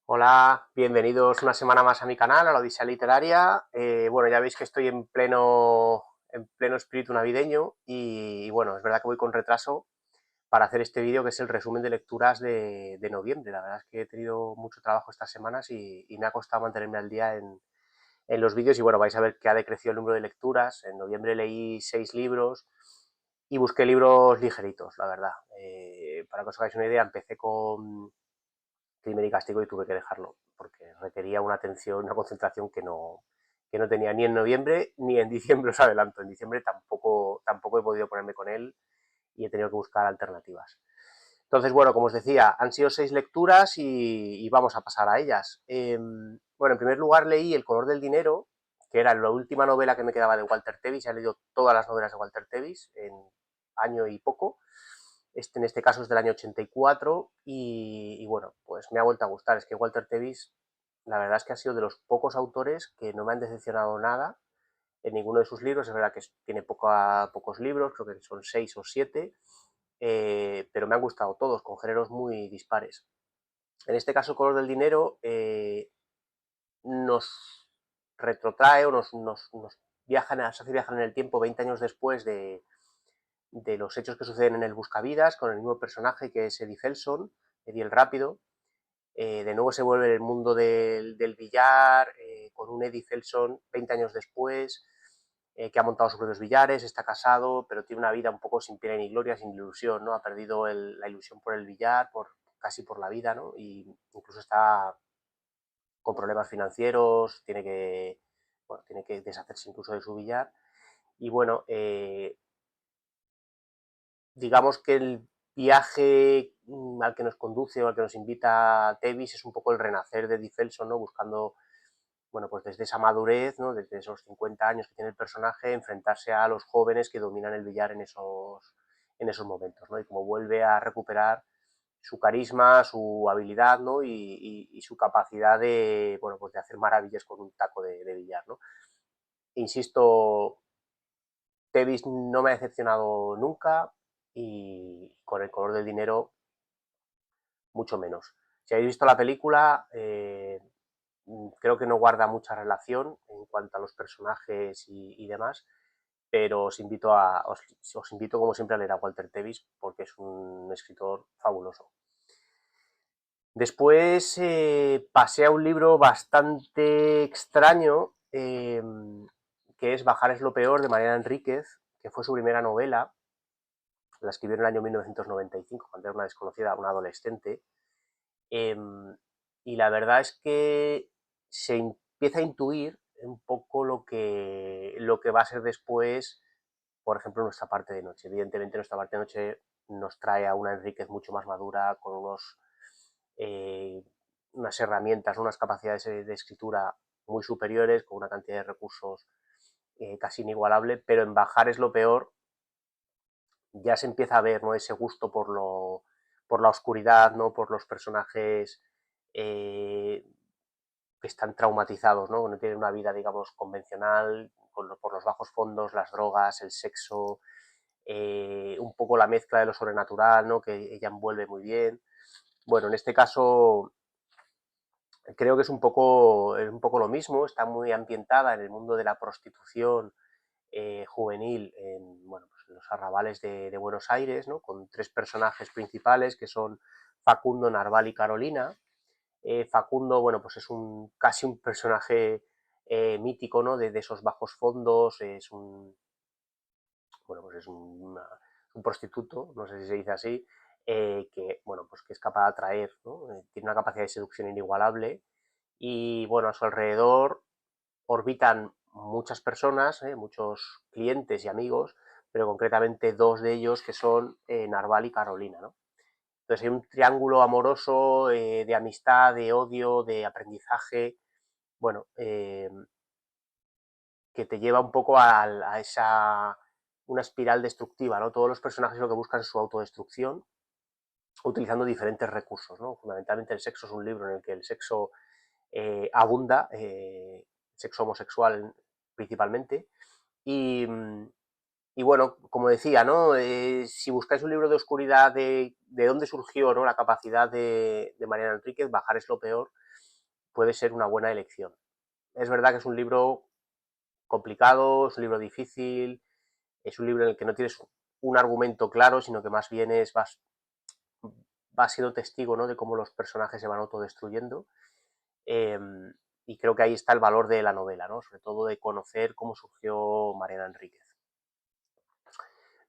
Hola, bienvenidos una semana más a mi canal, a la Odisea Literaria. Bueno, ya veis que estoy en pleno espíritu navideño y bueno, es verdad que voy con retraso para hacer este vídeo que es el resumen de lecturas de noviembre. La verdad es que he tenido mucho trabajo estas semanas y me ha costado mantenerme al día en los vídeos y bueno, vais a ver que ha decrecido el número de lecturas. En noviembre leí 6 libros y busqué libros ligeritos, la verdad. Para que os hagáis una idea, empecé con Crimen y Castigo y tuve que dejarlo porque requería una atención, una concentración que no tenía ni en noviembre ni en diciembre, os adelanto. En diciembre tampoco he podido ponerme con él y he tenido que buscar alternativas. Entonces, bueno, como os decía, han sido 6 lecturas y vamos a pasar a ellas. Bueno, en primer lugar leí El color del dinero, que era la última novela que me quedaba de Walter Tevis. Ya he leído todas las novelas de Walter Tevis en año y poco. En este caso es del año 84 y bueno, pues me ha vuelto a gustar. Es que Walter Tevis, la verdad es que ha sido de los pocos autores que no me han decepcionado nada en ninguno de sus libros. Es verdad que tiene pocos libros, creo que son 6 o 7, pero me han gustado todos, con géneros muy dispares. En este caso, Color del Dinero nos retrotrae o nos hace viajar en el tiempo 20 años después de los hechos que suceden en el Buscavidas, con el mismo personaje que es Eddie Felson, Eddie el Rápido. De nuevo se vuelve el mundo del billar, con un Eddie Felson 20 años después, que ha montado sus propios billares, está casado, pero tiene una vida un poco sin pena ni gloria, sin ilusión, ¿no? Ha perdido la ilusión por el billar, casi por la vida, ¿no? Y incluso está con problemas financieros, tiene que deshacerse incluso de su billar. Y bueno, digamos que el viaje al que nos conduce o al que nos invita Tevis es un poco el renacer de Eddie Felson, ¿no? Buscando, bueno, pues desde esa madurez, ¿no? Desde esos 50 años que tiene el personaje, enfrentarse a los jóvenes que dominan el billar en esos momentos, ¿no? Y cómo vuelve a recuperar su carisma, su habilidad, ¿no? Y su capacidad de, bueno, pues de hacer maravillas con un taco de billar, ¿no? Insisto, Tevis no me ha decepcionado nunca y con El color del dinero mucho menos. Si habéis visto la película, creo que no guarda mucha relación en cuanto a los personajes y demás, pero os invito como siempre a leer a Walter Tevis porque es un escritor fabuloso. Después pasé a un libro bastante extraño, que es Bajar es lo peor, de Mariana Enríquez, que fue su primera novela. La escribió en el año 1995, cuando era una desconocida, una adolescente. Eh, y la verdad es que se empieza a intuir un poco lo que va a ser después, por ejemplo, Nuestra parte de noche. Evidentemente, Nuestra parte de noche nos trae a una Enríquez mucho más madura, con eh, unas herramientas, unas capacidades de escritura muy superiores, con una cantidad de recursos casi inigualable, pero en Bajar es lo peor ya se empieza a ver, ¿no? Ese gusto por la oscuridad, ¿no? Por los personajes eh, que están traumatizados, ¿no? Que no tienen una vida, digamos, convencional, por los bajos fondos, las drogas, el sexo, un poco la mezcla de lo sobrenatural, ¿no? Que ella envuelve muy bien. Bueno, en este caso creo que es un poco lo mismo, está muy ambientada en el mundo de la prostitución juvenil en, bueno, pues en los arrabales de Buenos Aires, ¿no? Con 3 personajes principales que son Facundo, Narval y Carolina. Facundo, bueno, pues es casi un personaje mítico, ¿no? De esos bajos fondos, bueno, pues es un prostituto, no sé si se dice así, que, bueno, pues que es capaz de atraer, ¿no? Tiene una capacidad de seducción inigualable y, bueno, a su alrededor orbitan muchas personas, muchos clientes y amigos, pero concretamente 2 de ellos que son Narval y Carolina, ¿no? Entonces hay un triángulo amoroso de amistad, de odio, de aprendizaje, bueno, que te lleva un poco a esa una espiral destructiva, ¿no? Todos los personajes lo que buscan es su autodestrucción, utilizando diferentes recursos, ¿no? Fundamentalmente el sexo es un libro en el que el sexo abunda, sexo homosexual principalmente, y, y bueno, como decía, ¿no? Si buscáis un libro de oscuridad de dónde surgió, ¿no?, la capacidad de Mariana Enríquez, Bajar es lo peor, puede ser una buena elección. Es verdad que es un libro complicado, es un libro difícil, es un libro en el que no tienes un argumento claro, sino que más bien vas siendo testigo, ¿no?, de cómo los personajes se van autodestruyendo. Eh, y creo que ahí está el valor de la novela, ¿no?, sobre todo de conocer cómo surgió Mariana Enríquez.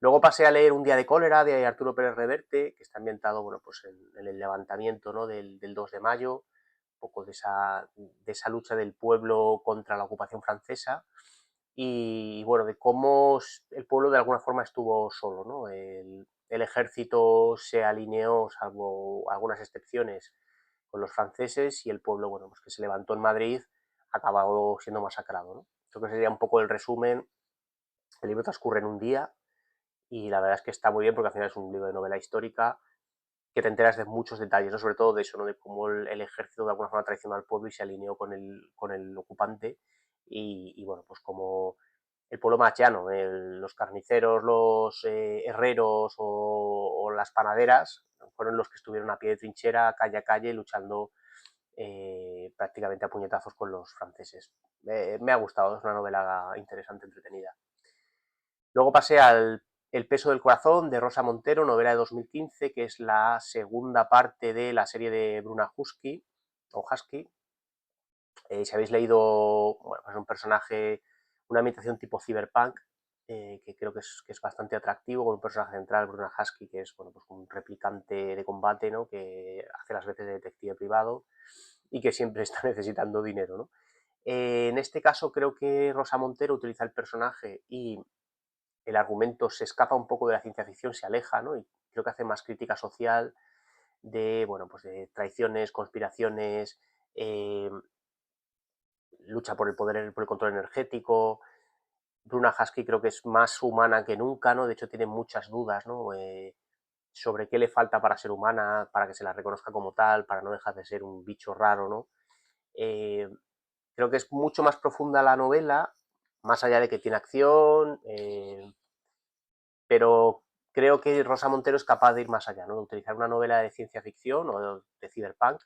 Luego pasé a leer Un día de cólera de Arturo Pérez Reverte, que está ambientado, bueno, pues en el levantamiento, ¿no?, del 2 de mayo, un poco de esa lucha del pueblo contra la ocupación francesa y, bueno, de cómo el pueblo de alguna forma estuvo solo, ¿no? El ejército se alineó, salvo algunas excepciones, con los franceses y el pueblo, bueno, pues que se levantó en Madrid, acabó siendo masacrado, ¿no? Creo que sería un poco el resumen. El libro transcurre en un día y la verdad es que está muy bien porque al final es un libro de novela histórica que te enteras de muchos detalles, ¿no?, sobre todo de eso, ¿no?, de cómo el ejército de alguna forma traicionó al pueblo y se alineó con el ocupante y, bueno, pues como el pueblo más llano, los carniceros, los herreros o las panaderas fueron los que estuvieron a pie de trinchera, calle a calle, luchando prácticamente a puñetazos con los franceses. Me ha gustado, es una novela interesante, entretenida. Luego pasé al El peso del corazón de Rosa Montero, novela de 2015, que es la segunda parte de la serie de Bruna Husky, o Husky. Si habéis leído, bueno, es un personaje, una ambientación tipo cyberpunk, que creo que es bastante atractivo, con un personaje central, Bruna Husky, que es, bueno, pues un replicante de combate, ¿no?, que hace las veces de detective privado y que siempre está necesitando dinero, ¿no? En este caso creo que Rosa Montero utiliza el personaje y el argumento se escapa un poco de la ciencia ficción, se aleja, ¿no? Y creo que hace más crítica social de, bueno, pues de traiciones, conspiraciones, eh, lucha por el poder, por el control energético. Bruna Husky creo que es más humana que nunca, ¿no? De hecho tiene muchas dudas, ¿no? Sobre qué le falta para ser humana, para que se la reconozca como tal, para no dejar de ser un bicho raro, ¿no? Eh, Creo que es mucho más profunda la novela, más allá de que tiene acción, pero creo que Rosa Montero es capaz de ir más allá, ¿no?, de utilizar una novela de ciencia ficción o de cyberpunk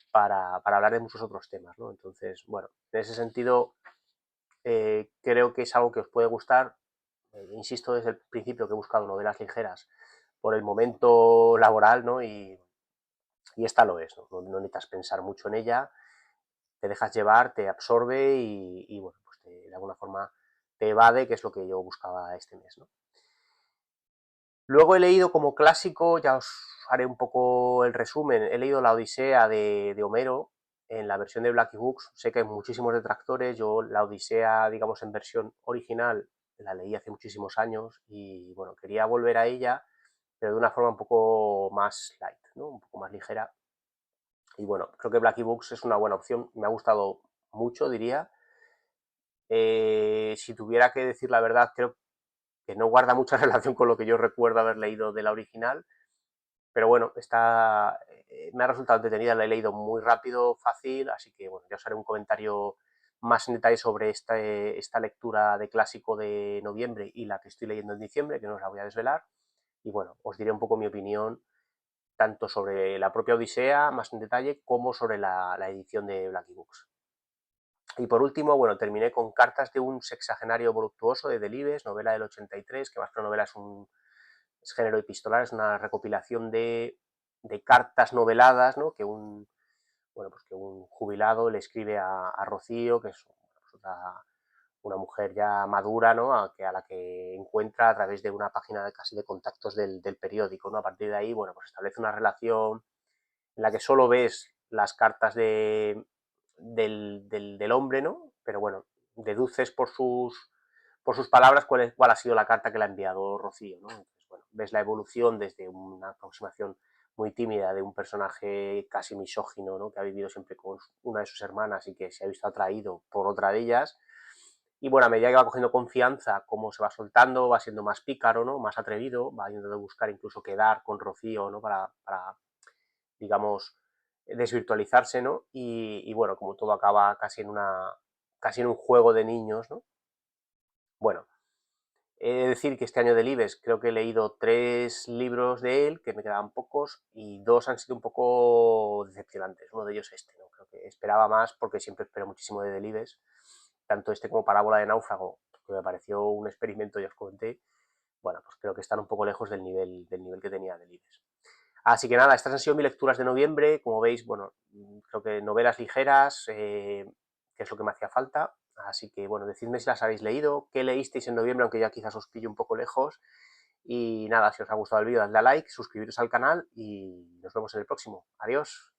para hablar de muchos otros temas, ¿no? Entonces, bueno, en ese sentido, creo que es algo que os puede gustar. Insisto desde el principio que he buscado novelas ligeras por el momento laboral, ¿no? Y esta lo es, ¿no? No necesitas pensar mucho en ella, te dejas llevar, te absorbe y bueno, pues de alguna forma te evade, que es lo que yo buscaba este mes, ¿no? Luego he leído como clásico, ya os haré un poco el resumen, he leído La Odisea de Homero en la versión de Blackie Books. Sé que hay muchísimos detractores, yo La Odisea, digamos, en versión original, la leí hace muchísimos años y, bueno, quería volver a ella, pero de una forma un poco más light, ¿no?, un poco más ligera. Y bueno, creo que Blackie Books es una buena opción, me ha gustado mucho, diría. Si tuviera que decir la verdad, creo que no guarda mucha relación con lo que yo recuerdo haber leído de la original, pero bueno, me ha resultado entretenida, la he leído muy rápido, fácil, así que bueno, ya os haré un comentario más en detalle sobre esta lectura de clásico de noviembre y la que estoy leyendo en diciembre, que no os la voy a desvelar. Y bueno, os diré un poco mi opinión, tanto sobre la propia Odisea, más en detalle, como sobre la edición de Blackie Books. Y por último, bueno, terminé con Cartas de un sexagenario voluptuoso de Delibes, novela del 83, que más que una novela es género epistolar, es una recopilación de cartas noveladas, ¿no?, que bueno, pues que un jubilado le escribe a Rocío, que es pues una mujer ya madura, ¿no?, a la que encuentra a través de una página casi de contactos del periódico, ¿no? A partir de ahí, bueno, pues establece una relación en la que solo ves las cartas del hombre, ¿no? Pero bueno, deduces por sus palabras cuál ha sido la carta que le ha enviado Rocío, ¿no? Entonces, bueno, ves la evolución desde una aproximación muy tímida de un personaje casi misógino, ¿no?, que ha vivido siempre con una de sus hermanas y que se ha visto atraído por otra de ellas. Y bueno, a medida que va cogiendo confianza, cómo se va soltando, va siendo más pícaro, ¿no?, más atrevido, va intentando buscar incluso quedar con Rocío, ¿no?, para digamos, desvirtualizarse, ¿no? Y bueno, como todo acaba casi en un juego de niños, ¿no? Bueno, He de decir que este año de Delibes creo que he leído 3 libros de él, que me quedaban pocos, y 2 han sido un poco decepcionantes. Uno de ellos este, ¿no? Creo que esperaba más porque siempre espero muchísimo de Delibes, tanto este como Parábola de Náufrago, que me pareció un experimento, ya os comenté. Bueno, pues creo que están un poco lejos del nivel que tenía Delibes. Así que nada, estas han sido mis lecturas de noviembre. Como veis, bueno, creo que novelas ligeras, que es lo que me hacía falta. Así que, bueno, decidme si las habéis leído, qué leísteis en noviembre, aunque ya quizás os pillo un poco lejos. Y nada, si os ha gustado el vídeo, dadle a like, suscribiros al canal y nos vemos en el próximo. Adiós.